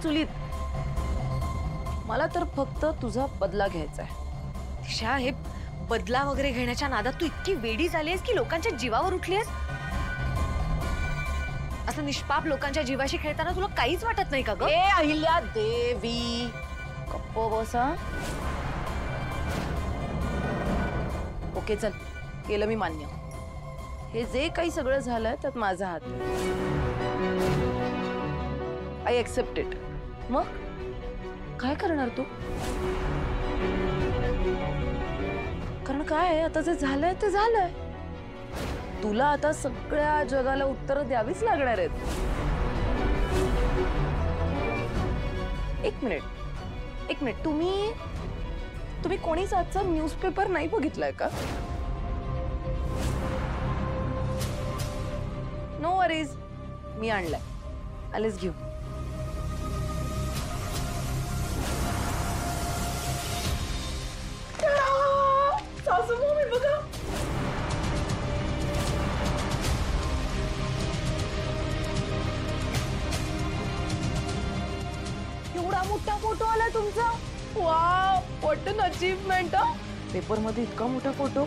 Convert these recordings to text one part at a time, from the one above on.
चुलीत. मला तर फक्त तुझा बदला घ्यायचा आहे. दिशा, हे बदला वगैरे घेण्याच्या नादात तू इतकी वेडी झालीस की लोकांच्या जीवावर उठलीस. असं निष्पाप लोकांच्या जीवाशी खेळताना तुला काहीच वाटत नाही का ग? ए अहिल्या देवी, गप्प बसा. ओके चल, केलं मी मान्य. हे जे काही सगळं झालंय त्यात माझा हात. I accept it. मग काय करणार तू? कारण काय आहे, आता जे झालंय ते झालंय. तुला आता सगळ्या जगाला उत्तर द्यावीच लागणार आहेत. एक मिनिट, तुम्ही कोणीच आजचा न्यूजपेपर नाही बघितलाय का? नो वरीज, मी आणलाय. आलेच घेऊ. सासू मम्मी बघा. एवढा मोठा फोटो आला तुमचा. Wow, what an achievement. Paper मध्ये इतका मोठा फोटो.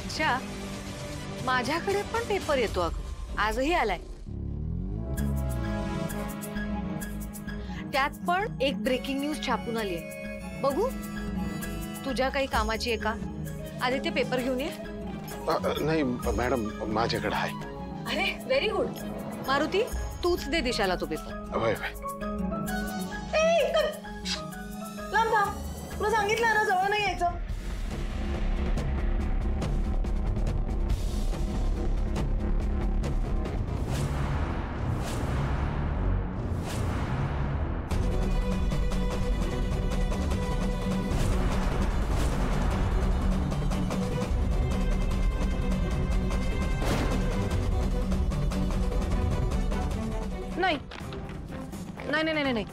अच्छा, माझ्याकडे पण पेपर येतो अगं. आजही आलाय. त्यात पण एक ब्रेकिंग न्यूज छापून आली आहे. बघू, तुझ्या काही कामाची आहे का? आधी ते पेपर घेऊन ये. नाही मॅडम, माझ्याकडे आहे. अरे व्हेरी गुड. मारुती, तूच दे दिशाला तो पेपर. लांब थांब. तुला सांगितलं ना जवळ नाही यायचं. नाही,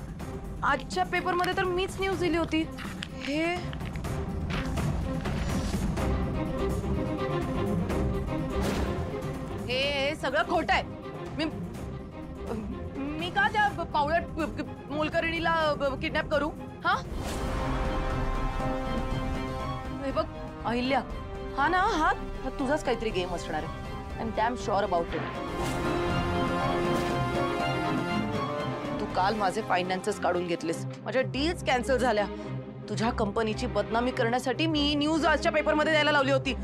आजच्या पेपर मध्ये तर मीच न्यूज दिली होती. हे सगळं खोट आहे. मी का त्या पावळट मोलकरणीला किडनॅप करू? हा, हे बघ अहिल्या, हा ना, हा तुझाच काहीतरी गेम असणार आहे. I am damn sure about it. काल माझे फायनान्सेस काढून घेतलेस. माझ्या डील्स कॅन्सल झाल्या. तुझ्या कंपनीची बदनामी करण्यासाठी मी न्यूज आजच्या पेपरमध्ये द्यायला लावली होती.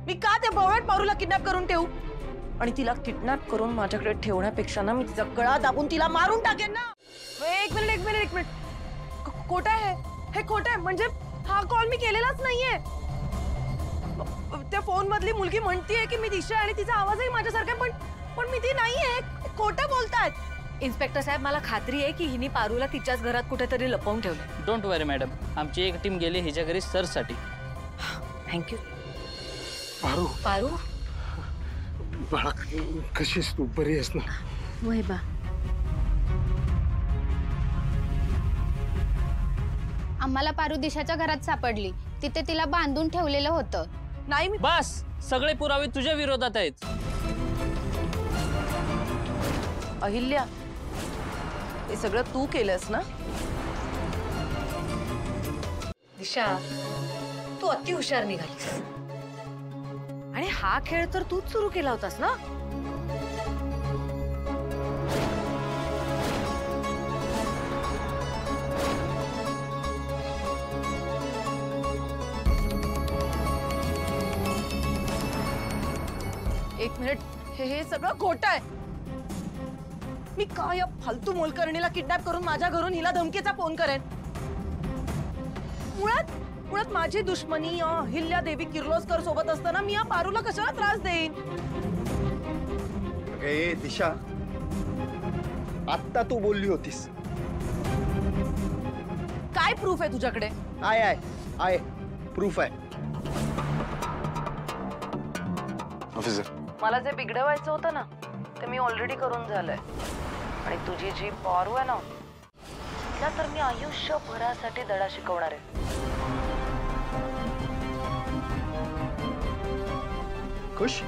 मी का त्या भवळट मारूला किडनॅप करून ठेवू? आणि तिला किडनॅप करून माझ्याकडे ठेवण्यापेक्षा ना, मी तिचा गळा दाबून तिला मारून टाकेन ना. एक मिनिट. खोटं आहे हे, खोटं आहे. म्हणजे हा कॉल मी केलेलाच नाहीये. त्या फोन मधली मुलगी म्हणतीये की मी दिशा, आणि तिचा आवाजही माझ्यासारखा, पण मी ती नाहीये. खोटं बोलतायत. इन्स्पेक्टर साहेब, मला खात्री आहे की हिने पारूला तिच्याच घरात कुठेतरी लपवून ठेवलं. डोंट वरी मॅडम, आमची एक टीम गेली हिच्या घरी सर्च साठी. थँक्यू. पारू, बाळा कशीस तू? बरी आहेस ना? वय बा. आम्हाला पारू दिशाच्या घरात सापडली. तिथे तिला बांधून ठेवलेलं होतं. नाही, बस सगळे पुरावे तुझ्या विरोधात आहेत. अहिल्या, हे सगळं तू केलंस ना? दिशा, तू अति हुशार निघालीस. आणि हा खेळ तर तूच सुरू केला होतास ना? एक मिनिट, हे सगळं खोटं आहे. मी का या फालतू मोलकरणीला किडनॅप करून माझ्या घरून हिला धमकीचा फोन करेन? मुळात माझी दुश्मनी अहिल्या देवी किर्लोस्कर सोबत असताना मी या पारूला कशाला त्रास देईन? ए दिशा, आत्ता तू बोलली होतीस. काय प्रूफ आहे तुझ्याकडे? आहे प्रूफ आहे. ऑफिसर, मला जे बिघडवायचं होतं ना, ते मी ऑलरेडी करून झालंय. आणि तुझी जी पारू आहे ना, तिला तर मी आयुष्यभरासाठी धडा शिकवणार आहे. खुश?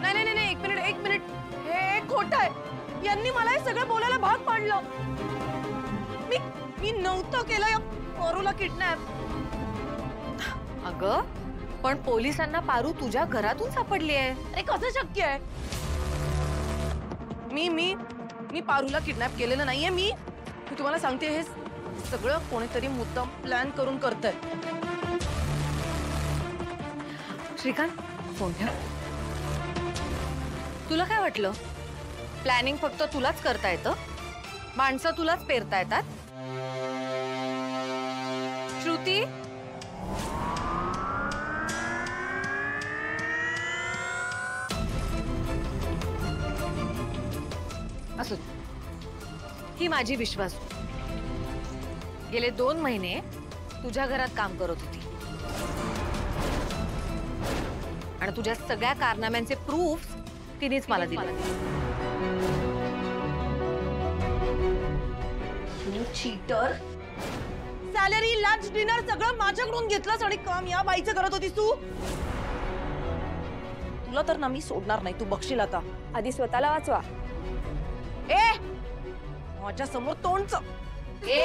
नाही, एक मिनिट. खोट आहे. यांनी मला हे सगळं बोलायला भाग पाडलं. मी नव्हतं केलं या पारूला किडनॅप. अगं पण पोलिसांना पारू तुझ्या घरातून सापडली आहे. अरे कसं शक्य आहे? मी पारूला किडनॅप केलेलं नाहीये. मी तुम्हाला सांगते हे सगळं कोणीतरी मुद्दाम प्लॅन करून करतंय. श्रीकांत फोन ठेव. तुला काय वाटलं प्लॅनिंग फक्त तुलाच करता येतं? माणसं तुलाच पेरता येतात? श्रुती असू दे. ही माझी विश्वास गेले 2 महिने तुझ्या घरात काम करत होती आणि तुझ्या सगळ्या कारनाम्यांचे प्रूफ तिनेच मला दिले. चीटर. सॅलरी, लंच, डिनर सगळं माझ्याकडून घेतलंस आणि काम या बाईचं करत होतीस तू. तुला तर ना मी सोडणार नाही. तू बघशील आता. आधी स्वतःला वाचवा. ए माझ्या समोर तोंडच. ए